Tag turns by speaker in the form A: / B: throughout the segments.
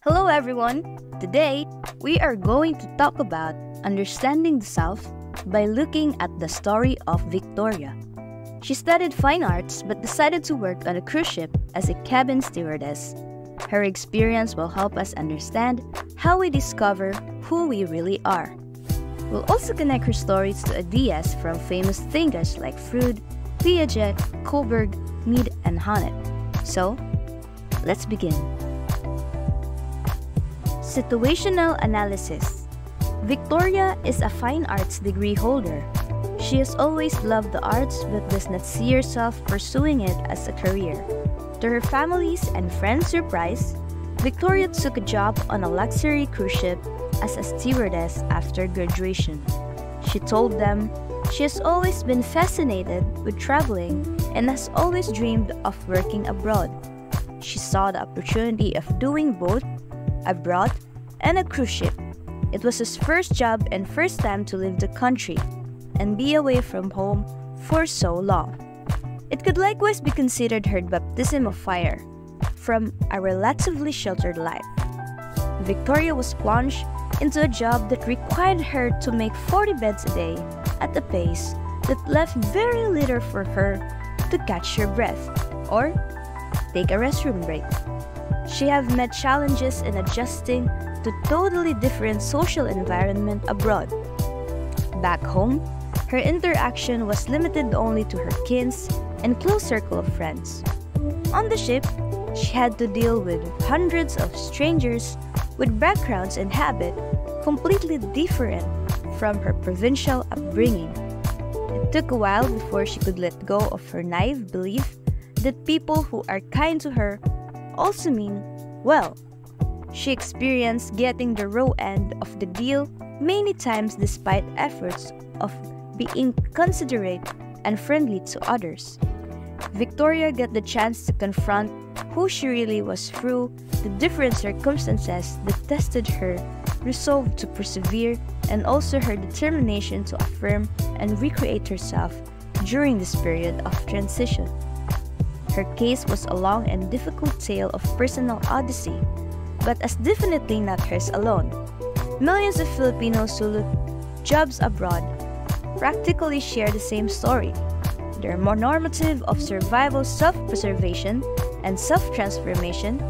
A: Hello everyone! Today, we are going to talk about understanding the South by looking at the story of Victoria. She studied fine arts but decided to work on a cruise ship as a cabin stewardess. Her experience will help us understand how we discover who we really are. We'll also connect her stories to ideas from famous thinkers like Freud, Piaget, Kohlberg, Mead, and Hannett. So, let's begin. Situational analysis. Victoria is a fine arts degree holder. She has always loved the arts but does not see herself pursuing it as a career. To her family's and friends' surprise, Victoria took a job on a luxury cruise ship as a stewardess after graduation. She told them she has always been fascinated with traveling and has always dreamed of working abroad. She saw the opportunity of doing both abroad and a cruise ship. It was his first job and first time to leave the country and be away from home for so long. It could likewise be considered her baptism of fire from a relatively sheltered life. Victoria was plunged into a job that required her to make 40 beds a day at a pace that left very little for her to catch her breath or take a restroom break. She have met challenges in adjusting to totally different social environment abroad. Back home, her interaction was limited only to her kins and close circle of friends. On the ship, she had to deal with hundreds of strangers with backgrounds and habits completely different from her provincial upbringing. It took a while before she could let go of her naive belief that people who are kind to her also mean well. She experienced getting the raw end of the deal many times despite efforts of being considerate and friendly to others. Victoria got the chance to confront who she really was through the different circumstances that tested her resolve to persevere and also her determination to affirm and recreate herself during this period of transition. Her case was a long and difficult tale of personal odyssey, but as definitely not hers alone. Millions of Filipinos who look jobs abroad practically share the same story. Their normative of survival, self-preservation, and self-transformation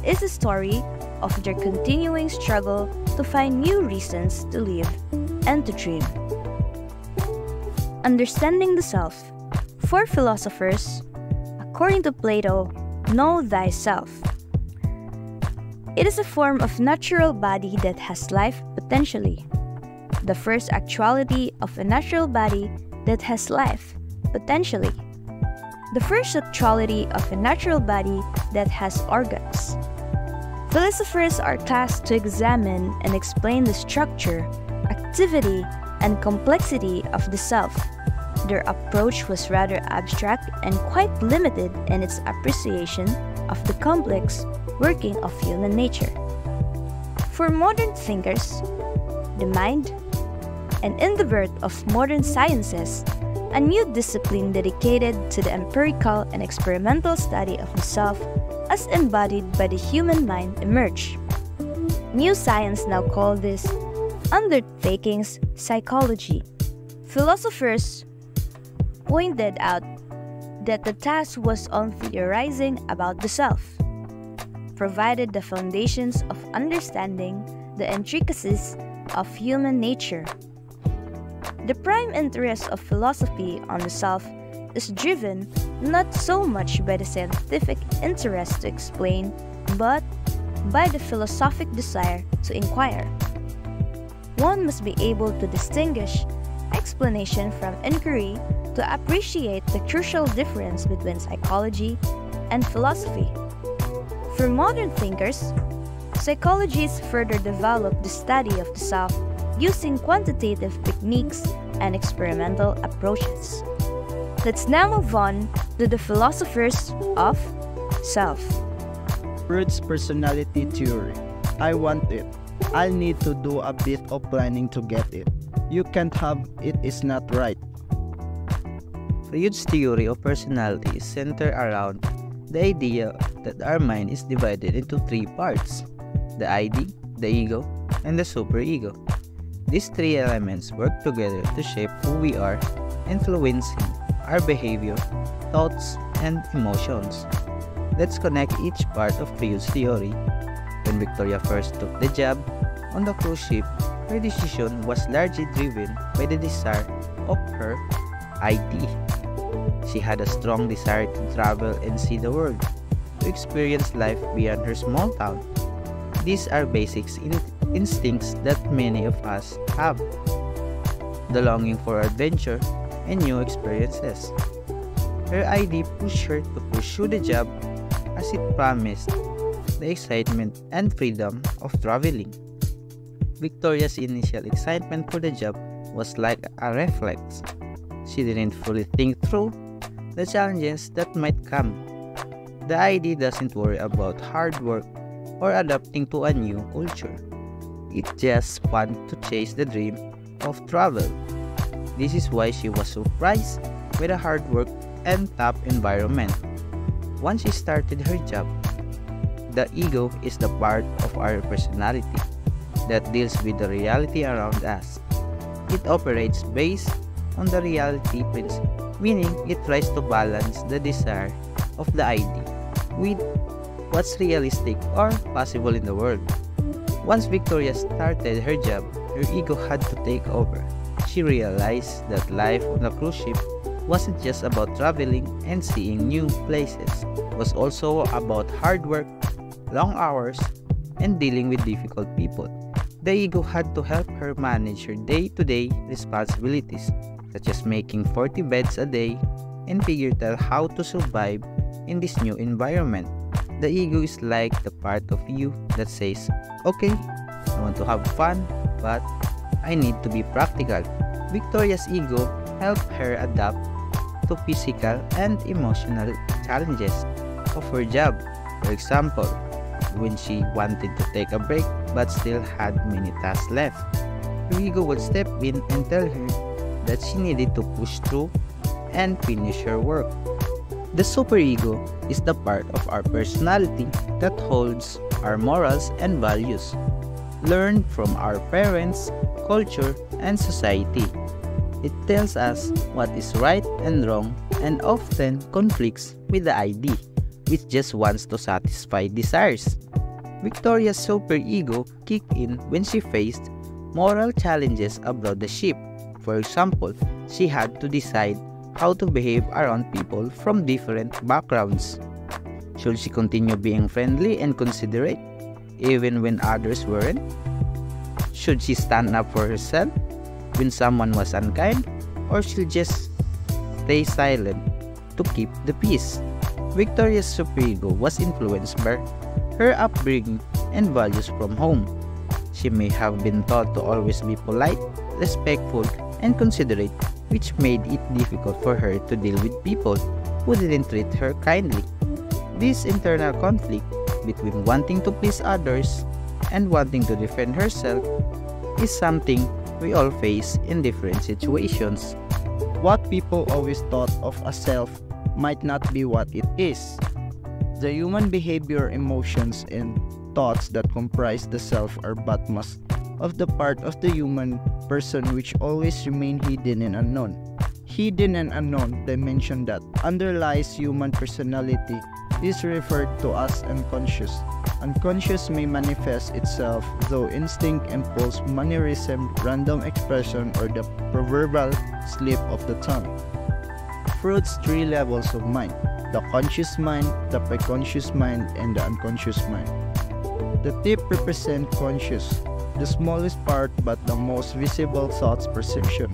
A: is a story of their continuing struggle to find new reasons to live and to dream. Understanding the self. For philosophers, according to Plato, know thyself. It is a form of natural body that has life potentially. The first actuality of a natural body that has life potentially. The first actuality of a natural body that has organs. Philosophers are tasked to examine and explain the structure, activity, and complexity of the self. Their approach was rather abstract and quite limited in its appreciation of the complex working of human nature. For modern thinkers, the mind, and in the birth of modern sciences, a new discipline dedicated to the empirical and experimental study of the self as embodied by the human mind emerged. New science now call these undertakings psychology. Philosophers pointed out that the task was on theorizing about the self, provided the foundations of understanding the intricacies of human nature. The prime interest of philosophy on the self is driven not so much by the scientific interest to explain, but by the philosophic desire to inquire. One must be able to distinguish explanation from inquiry to appreciate the crucial difference between psychology and philosophy. For modern thinkers, psychologists further developed the study of the self using quantitative techniques and experimental approaches. Let's now move on to the philosophers of self.
B: Freud's personality theory. I want it. I'll need to do a bit of planning to get it. You can't have it is not right.
C: Freud's theory of personality is centered around the idea that our mind is divided into three parts: the ID, the ego, and the superego. These three elements work together to shape who we are, influencing our behavior, thoughts, and emotions. Let's connect each part of Freud's theory. When Victoria first took the job on the cruise ship, her decision was largely driven by the desire of her ID. She had a strong desire to travel and see the world, to experience life beyond her small town. These are basic instincts that many of us have. The longing for adventure and new experiences. Her ID pushed her to pursue the job as it promised the excitement and freedom of traveling. Victoria's initial excitement for the job was like a reflex. She didn't fully think through the challenges that might come. The ID doesn't worry about hard work or adapting to a new culture. It just wants to chase the dream of travel. This is why she was surprised by the hard work and tough environment. Once she started her job, the ego is the part of our personality that deals with the reality around us. It operates based on the reality principle, meaning it tries to balance the desire of the ID with what's realistic or possible in the world. Once Victoria started her job, her ego had to take over. She realized that life on a cruise ship wasn't just about traveling and seeing new places. It was also about hard work, long hours, and dealing with difficult people. The ego had to help her manage her day-to-day responsibilities, such as making 40 beds a day, and figure out how to survive in this new environment. The ego is like the part of you that says, okay, I want to have fun, but I need to be practical. Victoria's ego helped her adapt to physical and emotional challenges of her job. For example, when she wanted to take a break but still had many tasks left, her ego would step in and tell her that she needed to push through and finish her work. The superego is the part of our personality that holds our morals and values, learned from our parents, culture, and society. It tells us what is right and wrong and often conflicts with the ID, which just wants to satisfy desires. Victoria's superego kicked in when she faced moral challenges aboard the ship. For example, she had to decide how to behave around people from different backgrounds. Should she continue being friendly and considerate, even when others weren't? Should she stand up for herself when someone was unkind, or should just stay silent to keep the peace? Victoria's superego was influenced by her upbringing and values from home. She may have been taught to always be polite, respectful, and considerate, which made it difficult for her to deal with people who didn't treat her kindly. This internal conflict between wanting to please others and wanting to defend herself is something we all face in different situations.
B: What people always thought of a self might not be what it is. The human behavior, emotions, and thoughts that comprise the self are but most of the part of the human person which always remain hidden and unknown. Hidden and unknown dimension that underlies human personality is referred to as unconscious. Unconscious may manifest itself through instinct, impulse, mannerism, random expression, or the proverbial slip of the tongue. Freud's three levels of mind: the conscious mind, the preconscious mind, and the unconscious mind. The tip represents conscious, the smallest part but the most visible thoughts perception.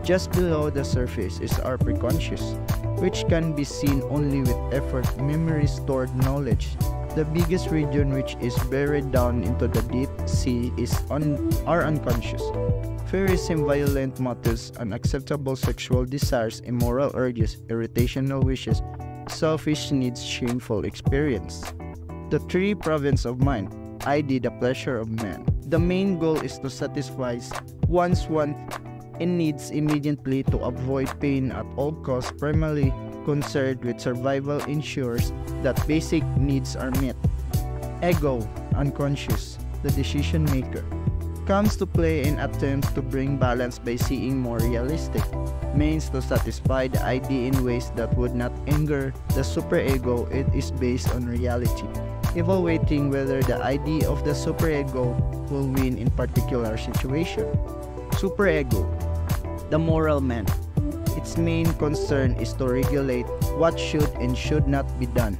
B: Just below the surface is our preconscious, which can be seen only with effort, memory, stored knowledge. The biggest region, which is buried down into the deep sea, is our unconscious. Fearism, violent motives, unacceptable sexual desires, immoral urges, irritational wishes, selfish needs, shameful experience. The three province of mind, ID, the pleasure of man. The main goal is to satisfy one's want and needs immediately to avoid pain at all costs, primarily concerned with survival ensures that basic needs are met. Ego, unconscious, the decision maker, comes to play in attempts to bring balance by seeing more realistic means to satisfy the idea in ways that would not anger the superego. It is based on reality, evaluating whether the idea of the superego will win in particular situation. Superego, the moral man. Its main concern is to regulate what should and should not be done.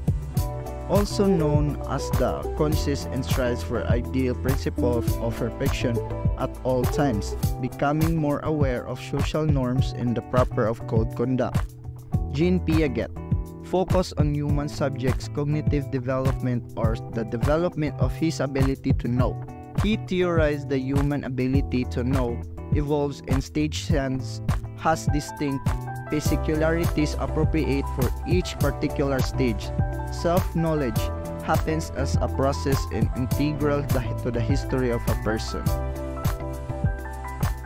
B: Also known as the conscious and strives for ideal principle of perfection at all times, becoming more aware of social norms and the proper of code conduct. Jean Piaget focused on human subjects' cognitive development or the development of his ability to know. He theorized the human ability to know evolves in stage sense has distinct particularities appropriate for each particular stage. Self-knowledge happens as a process and integral to the history of a person.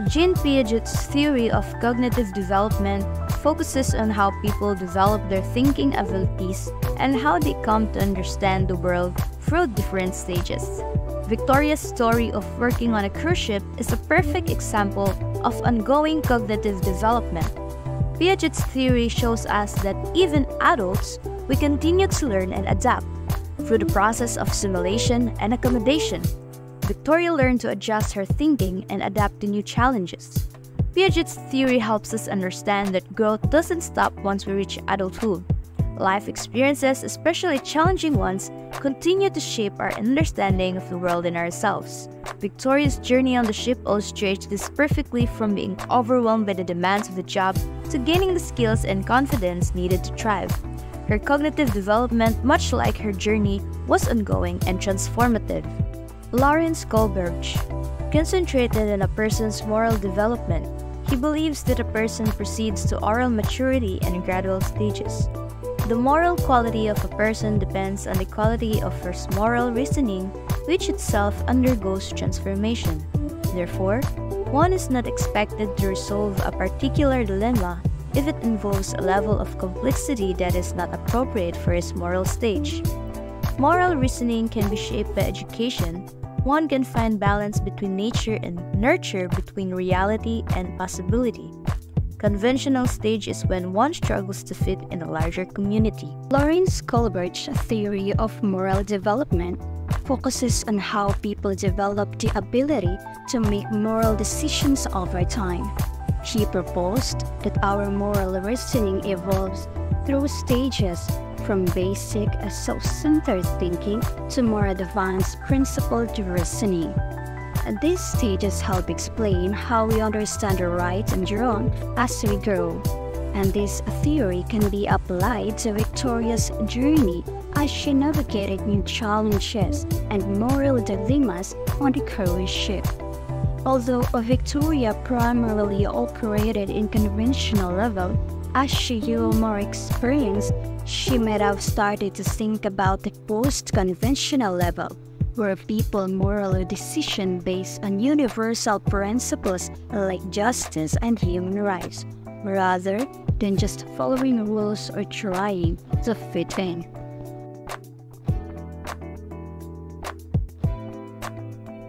A: Jean Piaget's theory of cognitive development focuses on how people develop their thinking abilities and how they come to understand the world through different stages. Victoria's story of working on a cruise ship is a perfect example of ongoing cognitive development. Piaget's theory shows us that even adults, we continue to learn and adapt through the process of simulation and accommodation. Victoria learned to adjust her thinking and adapt to new challenges. Piaget's theory helps us understand that growth doesn't stop once we reach adulthood. Life experiences, especially challenging ones, continue to shape our understanding of the world and ourselves. Victoria's journey on the ship illustrates this perfectly, from being overwhelmed by the demands of the job to gaining the skills and confidence needed to thrive. Her cognitive development, much like her journey, was ongoing and transformative. Lawrence Kohlberg concentrated on a person's moral development. He believes that a person proceeds to oral maturity in gradual stages. The moral quality of a person depends on the quality of his moral reasoning, which itself undergoes transformation. Therefore, one is not expected to resolve a particular dilemma if it involves a level of complexity that is not appropriate for his moral stage. Moral reasoning can be shaped by education. One can find balance between nature and nurture, between reality and possibility. Conventional stage is when one struggles to fit in a larger community.
D: Lawrence Kohlberg's theory of moral development focuses on how people develop the ability to make moral decisions over time. He proposed that our moral reasoning evolves through stages, from basic self-centered thinking to more advanced principled reasoning. These stages help explain how we understand the right and wrong as we grow, and this theory can be applied to Victoria's journey as she navigated new challenges and moral dilemmas on the cruise ship. Although Victoria primarily operated in conventional level, as she grew more experienced, she might have started to think about the post-conventional level, where people moral decision based on universal principles like justice and human rights, rather than just following rules or trying to fit in.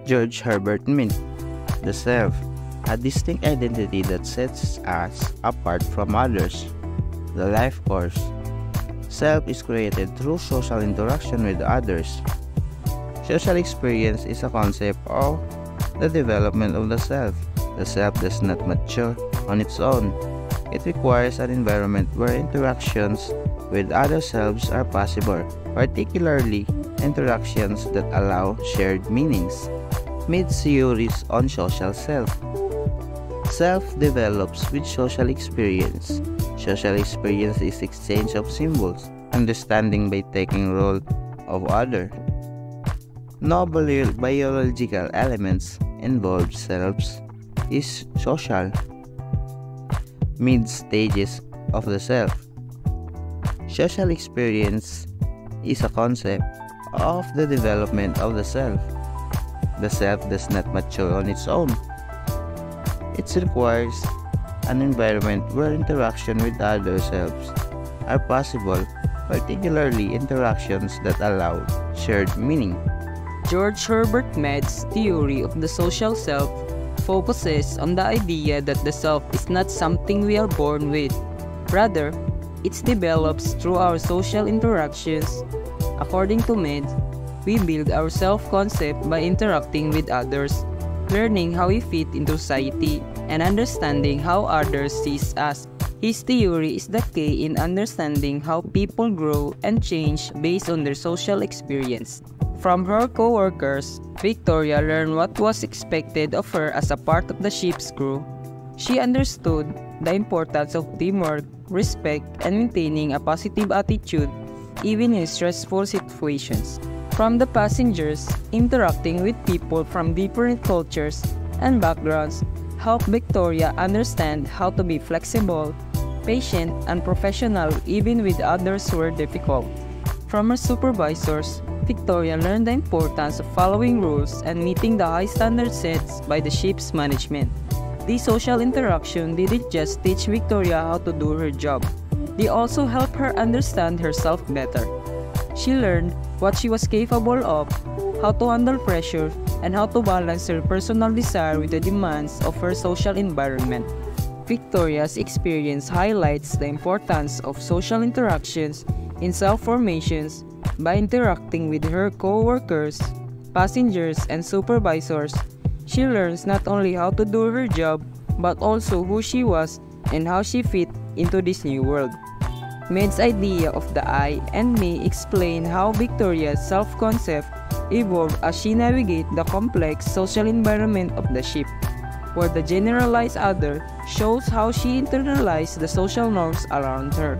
C: George Herbert Mead, the self, a distinct identity that sets us apart from others. The life course. Self is created through social interaction with others. Social experience is a concept of the development of the self. The self does not mature on its own. It requires an environment where interactions with other selves are possible, particularly interactions that allow shared meanings. Mead's theories on social self. Self develops with social experience. Social experience is exchange of symbols, understanding by taking role of other. No biological elements involved. Selves is social. Mid stages of the self. Social experience is a concept of the development of the self. The self does not mature on its own. It requires an environment where interaction with other selves are possible, particularly interactions that allow shared meaning.
E: George Herbert Mead's theory of the social self focuses on the idea that the self is not something we are born with. Rather, it develops through our social interactions. According to Mead, we build our self-concept by interacting with others, learning how we fit into society, and understanding how others see us. His theory is the key in understanding how people grow and change based on their social experience. From her co-workers, Victoria learned what was expected of her as a part of the ship's crew. She understood the importance of teamwork, respect, and maintaining a positive attitude even in stressful situations. From the passengers, interacting with people from different cultures and backgrounds helped Victoria understand how to be flexible, patient, and professional even with others who were difficult. From her supervisors, Victoria learned the importance of following rules and meeting the high standards set by the ship's management. This social interaction didn't just teach Victoria how to do her job, they also helped her understand herself better. She learned what she was capable of, how to handle pressure, and how to balance her personal desire with the demands of her social environment. Victoria's experience highlights the importance of social interactions in self-formations. By interacting with her co-workers, passengers, and supervisors, she learns not only how to do her job, but also who she was and how she fit into this new world. Mead's idea of the I and me explain how Victoria's self-concept evolved as she navigated the complex social environment of the ship, where the generalized other shows how she internalized the social norms around her.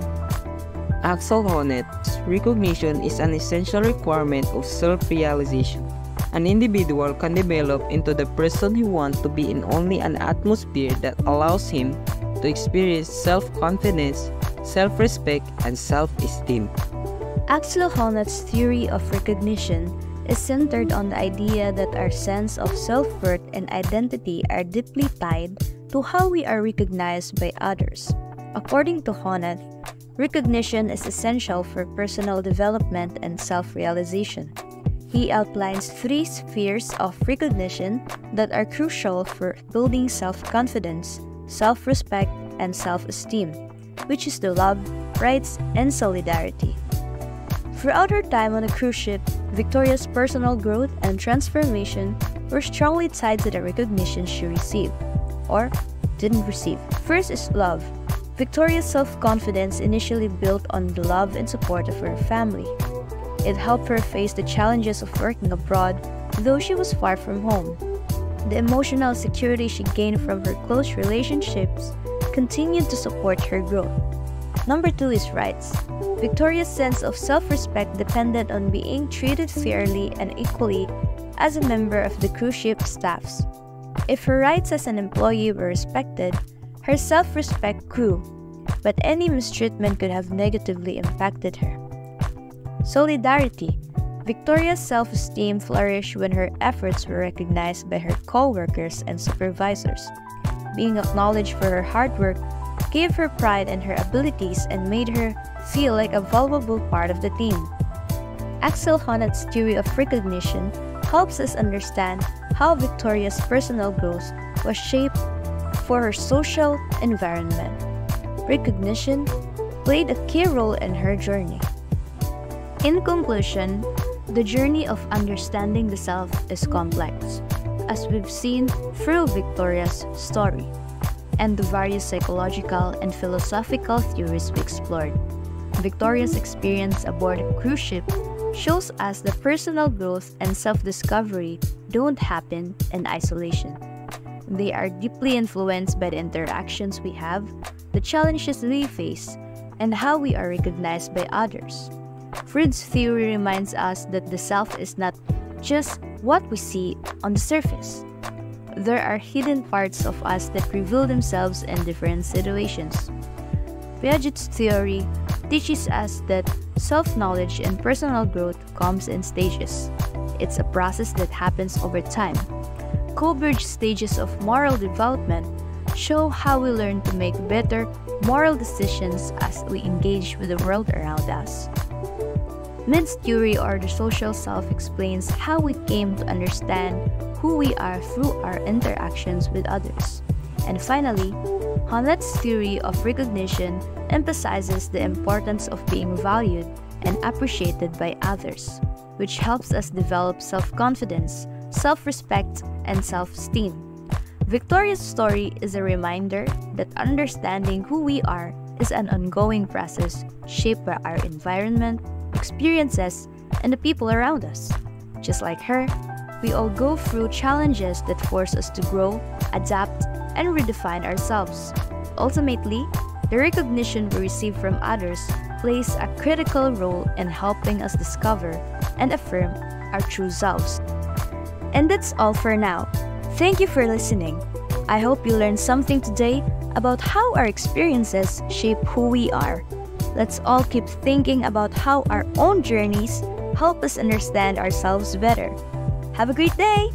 E: Axel Honneth's recognition is an essential requirement of self-realization. An individual can develop into the person he wants to be in only an atmosphere that allows him to experience self-confidence, self-respect, and self-esteem.
A: Axel Honneth's theory of recognition is centered on the idea that our sense of self-worth and identity are deeply tied to how we are recognized by others. According to Honneth, recognition is essential for personal development and self-realization. He outlines 3 spheres of recognition that are crucial for building self-confidence, self-respect, and self-esteem, which is the love, rights, and solidarity. Throughout her time on a cruise ship, Victoria's personal growth and transformation were strongly tied to the recognition she received, or didn't receive. First is love. Victoria's self-confidence initially built on the love and support of her family. It helped her face the challenges of working abroad, though she was far from home. The emotional security she gained from her close relationships continued to support her growth. Number 2 is rights. Victoria's sense of self-respect depended on being treated fairly and equally as a member of the cruise ship staffs. If her rights as an employee were respected, her self-respect grew, but any mistreatment could have negatively impacted her. Solidarity. Victoria's self-esteem flourished when her efforts were recognized by her co-workers and supervisors. Being acknowledged for her hard work gave her pride in her abilities and made her feel like a valuable part of the team. Axel Honneth's theory of recognition helps us understand how Victoria's personal growth was shaped for her social environment. Recognition played a key role in her journey. In conclusion, the journey of understanding the self is complex, as we've seen through Victoria's story and the various psychological and philosophical theories we explored. Victoria's experience aboard a cruise ship shows us that personal growth and self-discovery don't happen in isolation. They are deeply influenced by the interactions we have, the challenges we face, and how we are recognized by others. Freud's theory reminds us that the self is not just what we see on the surface. There are hidden parts of us that reveal themselves in different situations. Piaget's theory teaches us that self-knowledge and personal growth comes in stages. It's a process that happens over time. Coleridge's stages of moral development show how we learn to make better moral decisions as we engage with the world around us. Mid's theory or the social self explains how we came to understand who we are through our interactions with others. And finally, Honnet's theory of recognition emphasizes the importance of being valued and appreciated by others, which helps us develop self-confidence, self-respect, and self-esteem. Victoria's story is a reminder that understanding who we are is an ongoing process shaped by our environment, experiences, and the people around us. Just like her, we all go through challenges that force us to grow, adapt, and redefine ourselves. Ultimately, the recognition we receive from others plays a critical role in helping us discover and affirm our true selves. And that's all for now. Thank you for listening. I hope you learned something today about how our experiences shape who we are. Let's all keep thinking about how our own journeys help us understand ourselves better. Have a great day!